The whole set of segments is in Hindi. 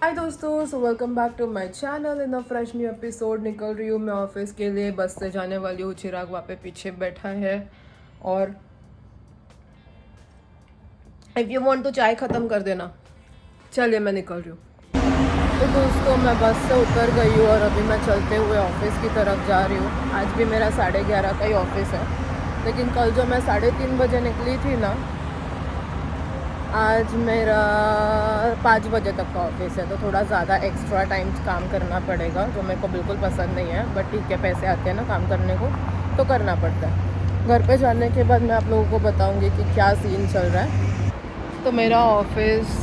हाय दोस्तों, so welcome back to my channel in a fresh new episode. निकल रही हूँ मैं ऑफिस के लिए, बस से जाने वाली हूँ। चिराग वहाँ पे पीछे बैठा है और इफ़ यू वांट तो चाय ख़त्म कर देना। चलिए मैं निकल रही हूँ। तो दोस्तों मैं बस से उतर गई हूँ और अभी मैं चलते हुए ऑफिस की तरफ जा रही हूँ। आज भी मेरा 11:30 का ही ऑफिस है, लेकिन कल जो मैं 3:30 बजे निकली थी ना, आज मेरा 5 बजे तक का ऑफिस है, तो थोड़ा ज़्यादा एक्स्ट्रा टाइम काम करना पड़ेगा, जो मेरे को बिल्कुल पसंद नहीं है। बट ठीक है, पैसे आते हैं ना काम करने को, तो करना पड़ता है। घर पे जाने के बाद मैं आप लोगों को बताऊंगी कि क्या सीन चल रहा है। तो मेरा ऑफिस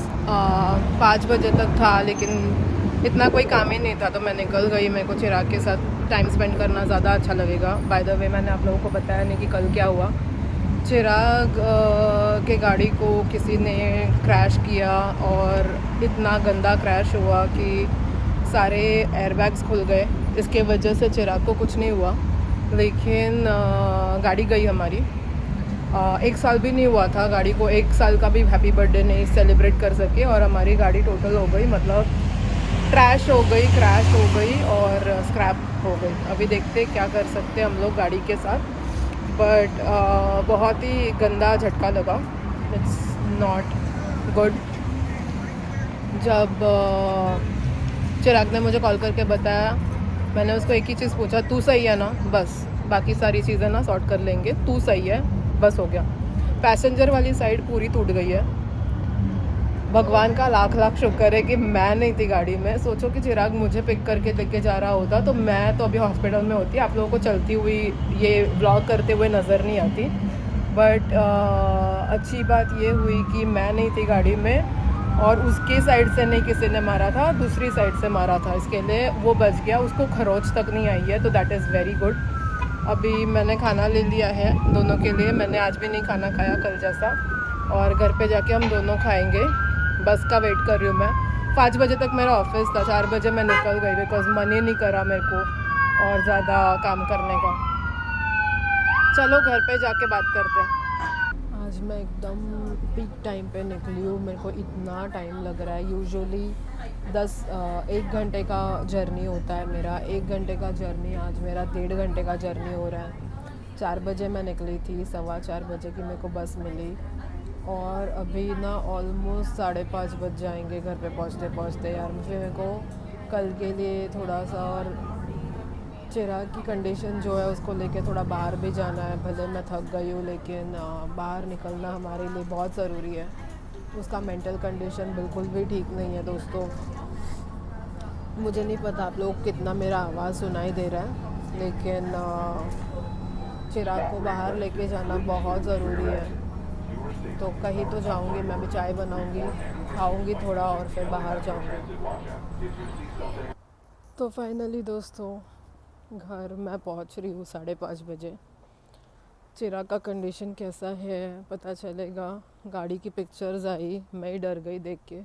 5 बजे तक था, लेकिन इतना कोई काम ही नहीं था, तो मैं निकल गई। मेरे को चिराग के साथ टाइम स्पेंड करना ज़्यादा अच्छा लगेगा। बाय द वे, मैंने आप लोगों को बताया नहीं कि कल क्या हुआ। चिराग के गाड़ी को किसी ने क्रैश किया और इतना गंदा क्रैश हुआ कि सारे एयरबैग्स खुल गए। इसके वजह से चिराग को कुछ नहीं हुआ, लेकिन गाड़ी गई हमारी। 1 साल भी नहीं हुआ था गाड़ी को, 1 साल का भी हैप्पी बर्थडे नहीं सेलिब्रेट कर सके, और हमारी गाड़ी टोटल हो गई, मतलब ट्रैश हो गई, क्रैश हो गई और स्क्रैप हो गई। अभी देखते क्या कर सकते हैं हम लोग गाड़ी के साथ, बट बहुत ही गंदा झटका लगा। It's not good. जब चिराग ने मुझे कॉल करके बताया, मैंने उसको एक ही चीज़ पूछा, तू सही है ना, बस बाकी सारी चीज़ें ना सॉर्ट कर लेंगे, तू सही है, बस हो गया। पैसेंजर वाली साइड पूरी टूट गई है। भगवान का लाख लाख शुक्र है कि मैं नहीं थी गाड़ी में। सोचो कि चिराग मुझे पिक करके लेके जा रहा होता तो मैं तो अभी हॉस्पिटल में होती। आप लोगों को चलती हुई ये व्लॉग करते हुए नज़र नहीं आती, बट अच्छी बात ये हुई कि मैं नहीं थी गाड़ी में, और उसके साइड से नहीं किसी ने मारा था, दूसरी साइड से मारा था, इसके लिए वो बच गया, उसको खरोच तक नहीं आई है, तो दैट इज़ वेरी गुड। अभी मैंने खाना ले लिया है दोनों के लिए। मैंने आज भी नहीं खाना खाया कल जैसा, और घर पे जाके हम दोनों खाएंगे। बस का वेट कर रही हूँ मैं। 5 बजे तक मेरा ऑफिस था, 4 बजे मैं निकल गई, बिकॉज मन ही नहीं करा मेरे को और ज़्यादा काम करने का। चलो घर पे जाके बात करते हैं। आज मैं एकदम पीक टाइम पे निकली हूँ। मेरे को इतना टाइम लग रहा है। यूजुअली 1 घंटे का जर्नी होता है मेरा, 1 घंटे का जर्नी आज मेरा 1.5 घंटे का जर्नी हो रहा है। 4 बजे मैं निकली थी, 4:15 बजे की मेरे को बस मिली, और अभी ना ऑलमोस्ट 5:30 बज जाएंगे घर पे पहुँचते पहुँचते। यार मुझे मेरे को कल के लिए थोड़ा सा, और चिराग की कंडीशन जो है उसको लेके थोड़ा बाहर भी जाना है। भले मैं थक गई हूँ, लेकिन बाहर निकलना हमारे लिए बहुत ज़रूरी है। उसका मेंटल कंडीशन बिल्कुल भी ठीक नहीं है दोस्तों। मुझे नहीं पता आप लोग कितना मेरा आवाज़ सुनाई दे रहा है, लेकिन चिराग को बाहर लेके जाना बहुत ज़रूरी है। तो कहीं तो जाऊंगी, मैं भी चाय बनाऊंगी, खाऊंगी थोड़ा, और फिर बाहर जाऊंगी। तो फाइनली दोस्तों घर मैं पहुंच रही हूँ 5:30 बजे। चिराग का कंडीशन कैसा है पता चलेगा। गाड़ी की पिक्चर्स आई, मैं ही डर गई देख के।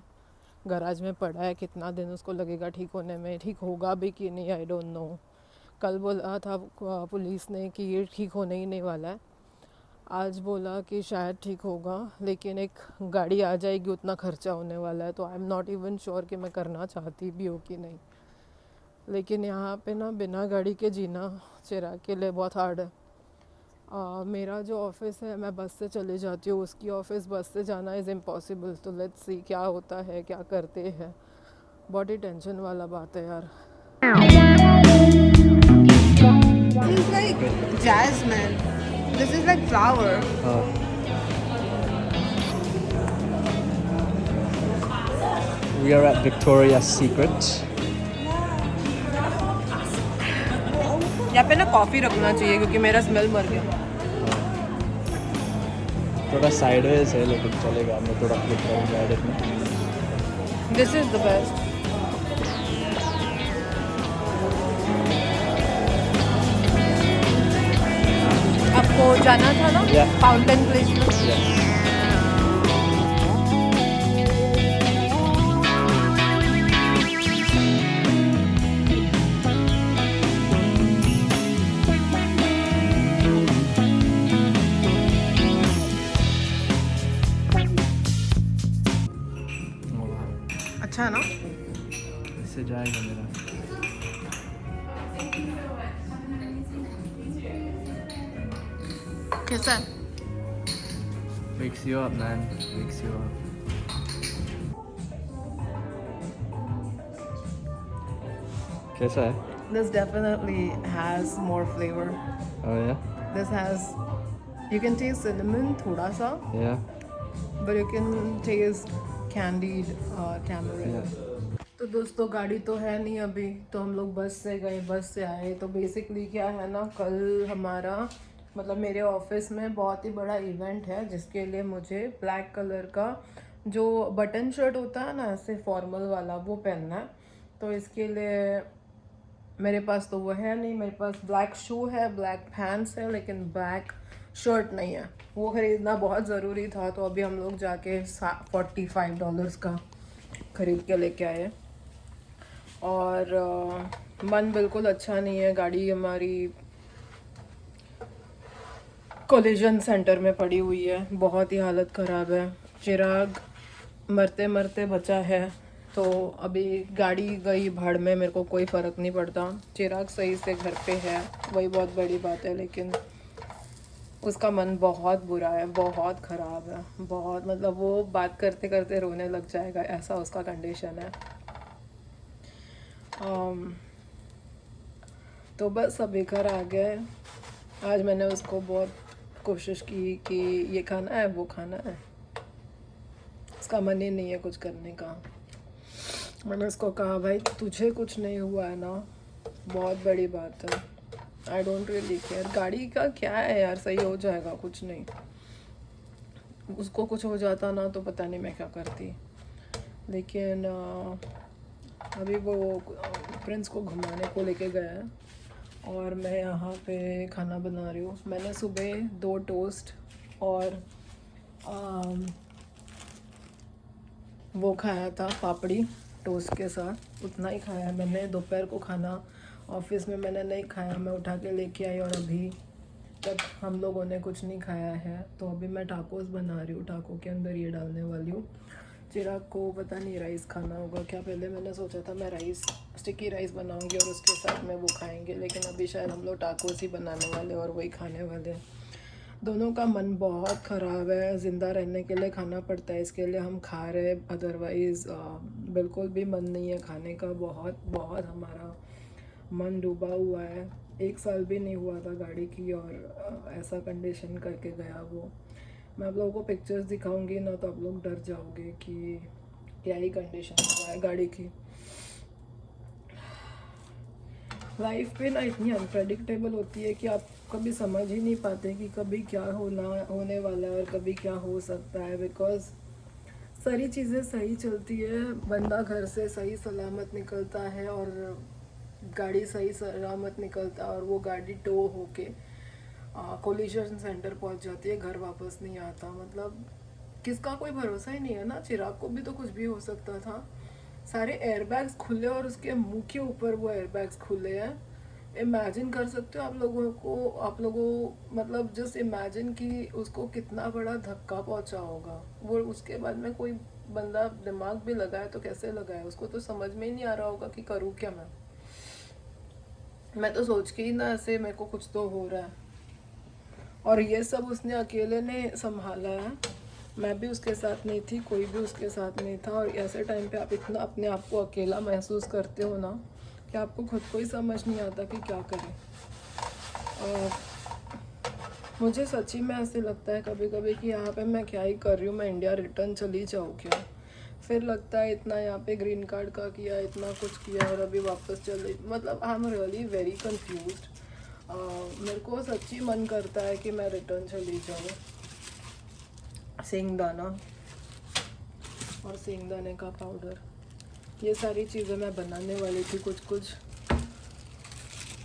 गराज में पड़ा है, कितना दिन उसको लगेगा ठीक होने में, ठीक होगा भी कि नहीं आई डोंट नो। कल बोला था पुलिस ने कि ये ठीक होने ही नहीं वाला है। आज बोला कि शायद ठीक होगा, लेकिन एक गाड़ी आ जाएगी, उतना खर्चा होने वाला है। तो I am not even sure कि मैं करना चाहती भी हो कि नहीं। लेकिन यहाँ पे ना बिना गाड़ी के जीना चिराग के लिए बहुत हार्ड है। मेरा जो ऑफिस है मैं बस से चले जाती हूँ, उसकी ऑफिस बस से जाना इज़ इम्पॉसिबल। तो लेट्स सी क्या होता है, क्या करते हैं। बहुत ही टेंशन वाला बात है यार। This is like jasmine. This is like flower. We are at Victoria's Secret. यहाँ पे ना कॉफ़ी रखना चाहिए क्योंकि मेरा स्मेल मर गया। थोड़ा साइडवेज है लेकिन चलेगा। मैं थोड़ा क्लिक करूँगा एडिट में। This is the best. आपको जाना था ना फाउंटेन प्लेस में? अच्छा है ना? कैसा है? Mix you up, man. Mix you up. कैसा है? This definitely has more flavor. Oh yeah. This has, you can taste cinnamon थोड़ा सा, Yeah. but you can taste candied tamarind. Yeah. तो दोस्तों गाड़ी तो है नहीं अभी, तो हम लोग बस से गए, बस से आए। तो बेसिकली क्या है ना, कल हमारा मतलब मेरे ऑफिस में बहुत ही बड़ा इवेंट है, जिसके लिए मुझे ब्लैक कलर का जो बटन शर्ट होता है ना ऐसे फॉर्मल वाला, वो पहनना है। तो इसके लिए मेरे पास तो वो है नहीं, मेरे पास ब्लैक शू है, ब्लैक पैंट्स है, लेकिन ब्लैक शर्ट नहीं है। वो ख़रीदना बहुत ज़रूरी था, तो अभी हम लोग जाके $45 का ख़रीद के लेके आए। और मन बिल्कुल अच्छा नहीं है। गाड़ी हमारी कोलिजन सेंटर में पड़ी हुई है, बहुत ही हालत ख़राब है। चिराग मरते मरते बचा है, तो अभी गाड़ी गई भाड़ में, मेरे को कोई फ़र्क नहीं पड़ता। चिराग सही से घर पे है, वही बहुत बड़ी बात है। लेकिन उसका मन बहुत बुरा है, बहुत ख़राब है, बहुत, मतलब वो बात करते करते रोने लग जाएगा, ऐसा उसका कंडीशन है। तो बस अभी घर आ गए। आज मैंने उसको बहुत कोशिश की कि ये खाना है, वो खाना है। उसका मन ही नहीं है कुछ करने का। मैंने उसको कहा भाई तुझे कुछ नहीं हुआ है ना, बहुत बड़ी बात है। आई डोंट रियली केयर, गाड़ी का क्या है यार, सही हो जाएगा, कुछ नहीं। उसको कुछ हो जाता ना तो पता नहीं मैं क्या करती। लेकिन अभी वो प्रिंस को घुमाने को लेके गया है और मैं यहाँ पे खाना बना रही हूँ। मैंने सुबह 2 टोस्ट और वो खाया था पापड़ी टोस्ट के साथ, उतना ही खाया है मैंने। दोपहर को खाना ऑफिस में मैंने नहीं खाया, मैं उठा के लेके आई और अभी तक हम लोगों ने कुछ नहीं खाया है। तो अभी मैं टाकोस बना रही हूँ, टाको के अंदर ये डालने वाली हूँ। चिराग को पता नहीं राइस खाना होगा क्या। पहले मैंने सोचा था मैं राइस, स्टिकी राइस बनाऊंगी और उसके साथ में वो खाएंगे, लेकिन अभी शायद हम लोग टाकोस ही बनाने वाले और वही खाने वाले। दोनों का मन बहुत ख़राब है, ज़िंदा रहने के लिए खाना पड़ता है, इसके लिए हम खा रहे, अदरवाइज़ बिल्कुल भी मन नहीं है खाने का। बहुत बहुत हमारा मन डूबा हुआ है। 1 साल भी नहीं हुआ था गाड़ी की और ऐसा कंडीशन करके गया वो। मैं आप लोगों को पिक्चर्स दिखाऊंगी ना तो आप लोग डर जाओगे कि क्या ही कंडीशन हुआ है गाड़ी की। लाइफ पे ना इतनी अनप्रेडिक्टेबल होती है कि आप कभी समझ ही नहीं पाते कि कभी क्या होने वाला है और कभी क्या हो सकता है। बिकॉज सारी चीज़ें सही चलती है, बंदा घर से सही सलामत निकलता है और गाड़ी सही सलामत निकलता है और वो गाड़ी टो होके कोलिजन सेंटर पहुंच जाती है, घर वापस नहीं आता। मतलब किसका कोई भरोसा ही नहीं है ना। चिराग को भी तो कुछ भी हो सकता था। सारे एयरबैग्स खुले और उसके मुंह के ऊपर वो एयरबैग्स खुले हैं। इमेजिन कर सकते हो आप लोगों मतलब जस्ट इमेजिन कि उसको कितना बड़ा धक्का पहुंचा होगा। वो उसके बाद में कोई बंदा दिमाग भी लगाए तो कैसे लगाए, उसको तो समझ में ही नहीं आ रहा होगा कि करूँ क्या मैं तो सोच के ही ना ऐसे मेरे को कुछ तो हो रहा है। और ये सब उसने अकेले ने संभाला है, मैं भी उसके साथ नहीं थी, कोई भी उसके साथ नहीं था। और ऐसे टाइम पे आप इतना अपने आप को अकेला महसूस करते हो ना कि आपको खुद को ही समझ नहीं आता कि क्या करें। और मुझे सच्ची में ऐसे लगता है कभी कभी कि यहाँ पे मैं क्या ही कर रही हूँ, मैं इंडिया रिटर्न चली जाऊँ क्या। फिर लगता है इतना यहाँ पे ग्रीन कार्ड का किया, इतना कुछ किया और अभी वापस चल, मतलब I am really very confused. मेरे को सच्ची मन करता है कि मैं रिटर्न चली जाऊँ। सींगदाना और सींगदाने का पाउडर, ये सारी चीज़ें मैं बनाने वाली थी कुछ,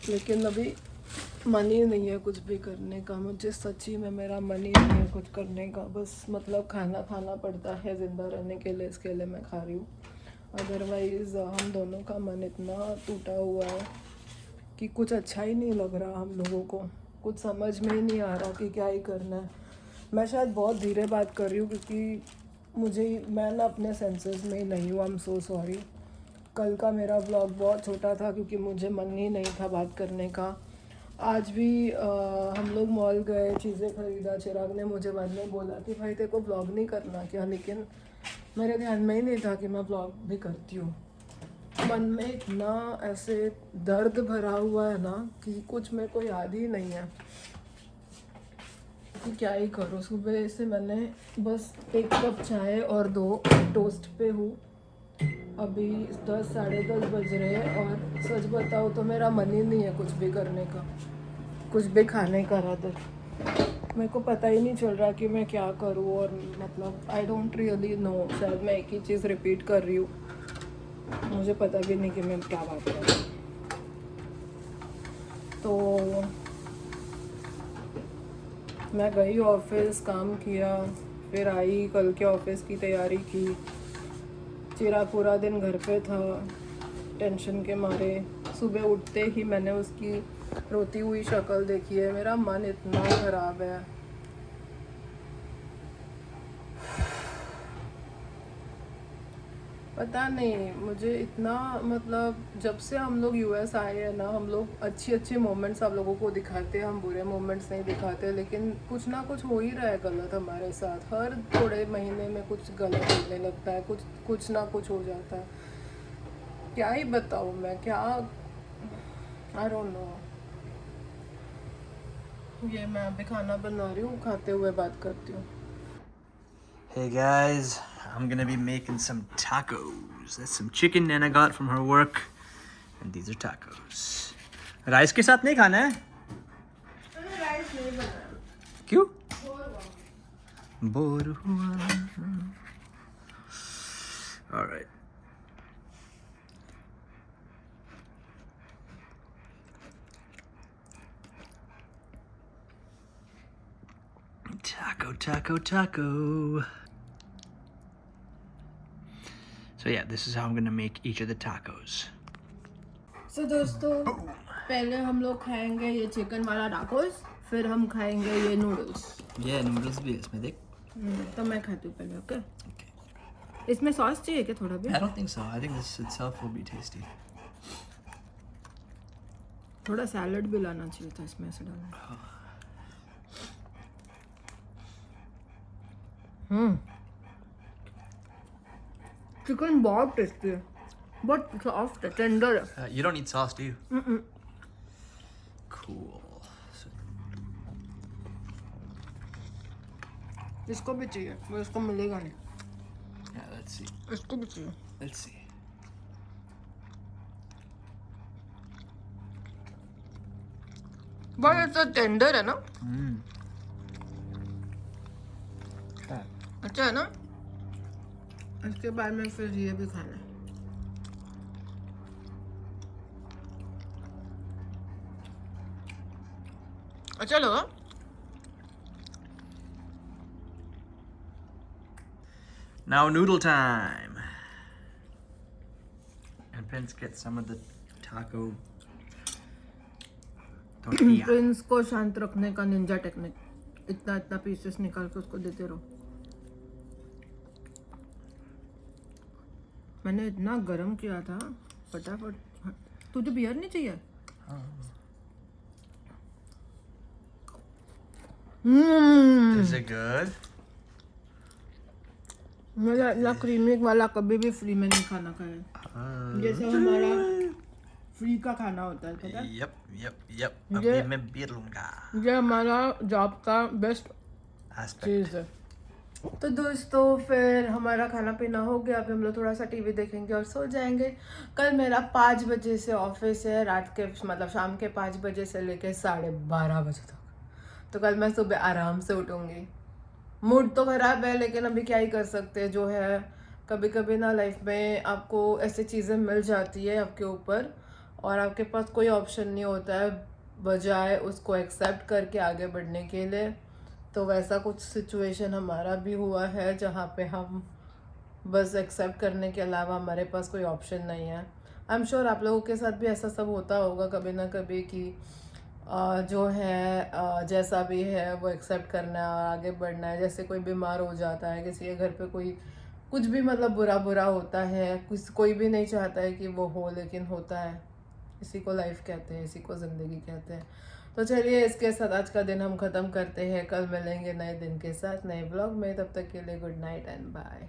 लेकिन अभी मन ही नहीं है कुछ भी करने का। मुझे सच्ची में मेरा मन ही नहीं है कुछ करने का। बस मतलब खाना पड़ता है ज़िंदा रहने के लिए, इसके लिए मैं खा रही हूँ। अदरवाइज़ हम दोनों का मन इतना टूटा हुआ है कि कुछ अच्छा ही नहीं लग रहा हम लोगों को, कुछ समझ में ही नहीं आ रहा कि क्या ही करना है। मैं शायद बहुत धीरे बात कर रही हूँ क्योंकि मैं ना अपने सेंसेस में ही नहीं हूँ। I am so sorry. कल का मेरा व्लॉग बहुत छोटा था क्योंकि मुझे मन ही नहीं था बात करने का। आज भी हम लोग मॉल गए, चीज़ें खरीदा। चिराग ने मुझे बाद में बोला कि भाई तेरे को ब्लॉग नहीं करना क्या, लेकिन मेरे ध्यान में ही नहीं था कि मैं ब्लॉग भी करती हूँ। मन में इतना ऐसे दर्द भरा हुआ है ना कि कुछ मेरे को याद ही नहीं है कि क्या ही करूँ। सुबह से मैंने बस 1 कप चाय और 2 टोस्ट पे हूँ। अभी 10 साढ़े 10 बज रहे हैं और सच बताओ तो मेरा मन ही नहीं है कुछ भी करने का, कुछ भी खाने का। रादर मेरे को पता ही नहीं चल रहा कि मैं क्या करूँ, और मतलब आई डोंट रियली नो। शायद मैं एक ही चीज़ रिपीट कर रही हूँ, मुझे पता भी नहीं कि मैं क्या बात कर रही हूँ। तो मैं गई ऑफिस, काम किया, फिर आई, कल के ऑफिस की तैयारी की। चिराग पूरा दिन घर पे था टेंशन के मारे। सुबह उठते ही मैंने उसकी रोती हुई शक्ल देखी है। मेरा मन इतना ख़राब है। पता नहीं मुझे इतना, मतलब जब से हम लोग यूएस आए हैं ना, हम लोग अच्छी अच्छी मोमेंट्स आप लोगों को दिखाते हैं, हम बुरे मोमेंट्स नहीं दिखाते। लेकिन कुछ ना कुछ हो ही रहा है गलत हमारे साथ। हर थोड़े महीने में कुछ गलत होने लगता है, कुछ ना कुछ हो जाता है। क्या ही बताऊँ मैं, क्या, आई डोंट नो। ये मैं अभी खाना बना रही हूँ, खाते हुए बात करती हूँ। Hey guys, I'm gonna be making some tacos. That's some chicken Nana got from her work, and these are tacos. Rice के साथ नहीं खाना है? राइस नहीं बनाया, क्यों? बोर हुआ। All right. Taco, taco, taco. So yeah, this is how I'm gonna make each of the tacos. So दोस्तों, पहले हम लोग खाएंगे ये चिकन वाला टाकोस, फिर हम खाएंगे ये नूडल्स। Yeah, noodles भी है इसमें देख. तो मैं खाती हूँ पहले, ओके? Okay. इसमें सॉस चाहिए क्या थोड़ा भी? I don't think so. I think this itself will be tasty. थोड़ा सैलड भी लाना चाहिए था इसमें ऐसे डालना। चिकन बहुत टेस्टी है, बहुत सॉफ्ट है, टेंडर है। You don't need sauce, do you? Cool. So, इसको भी चाहिए, वो इसको मिलेगा नहीं। yeah, let's see. इसको भी चाहिए। Let's see. बहुत ऐसा टेंडर है ना, अच्छा है ना। इसके बाद में फिर ये भी खाना है। अच्छा लगा। Now noodle time. And Prince gets some of the taco tortilla. Prince को शांत रखने का निंजा टेक्निक, इतना इतना पीसेस निकाल के उसको देते रहो। मैंने इतना गरम किया था, फटाफट। तुझे बियर नहीं चाहिए? Is it good? मेरा इतना क्रीमी वाला कभी भी फ्री में नहीं खाना खाया, जैसे हमारा फ्री का खाना होता है, पता है? Yep. ये- अभी मैं पी लूंगा. ये हमारा जॉब का बेस्ट Aspect. चीज़ है। तो दोस्तों, फिर हमारा खाना पीना हो गया। अभी हम लोग थोड़ा सा टीवी देखेंगे और सो जाएंगे। कल मेरा 5 बजे से ऑफिस है, रात के मतलब शाम के 5 बजे से लेके 12:30 बजे तक। तो कल मैं सुबह आराम से उठूँगी। मूड तो ख़राब है, लेकिन अभी क्या ही कर सकते हैं, जो है। कभी कभी ना लाइफ में आपको ऐसी चीज़ें मिल जाती है आपके ऊपर, और आपके पास कोई ऑप्शन नहीं होता है बजाय उसको एक्सेप्ट करके आगे बढ़ने के लिए। तो वैसा कुछ सिचुएशन हमारा भी हुआ है, जहाँ पे हम बस एक्सेप्ट करने के अलावा हमारे पास कोई ऑप्शन नहीं है। आई एम श्योर आप लोगों के साथ भी ऐसा सब होता होगा कभी ना कभी, कि जो है जैसा भी है वो एक्सेप्ट करना है और आगे बढ़ना है। जैसे कोई बीमार हो जाता है, किसी के घर पे कोई कुछ भी मतलब बुरा होता है, कोई भी नहीं चाहता है कि वो हो, लेकिन होता है। इसी को लाइफ कहते हैं, इसी को ज़िंदगी कहते हैं। तो चलिए इसके साथ आज का दिन हम ख़त्म करते हैं। कल मिलेंगे नए दिन के साथ नए ब्लॉग में। तब तक के लिए गुड नाइट एंड बाय।